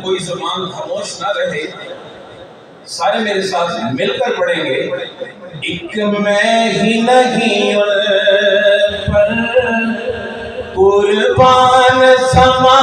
کوئی زبان خاموش نہ رہے، سارے میرے ساتھ مل کر پڑھیں گے۔ ایک میں ہی نہیں پر قربان سما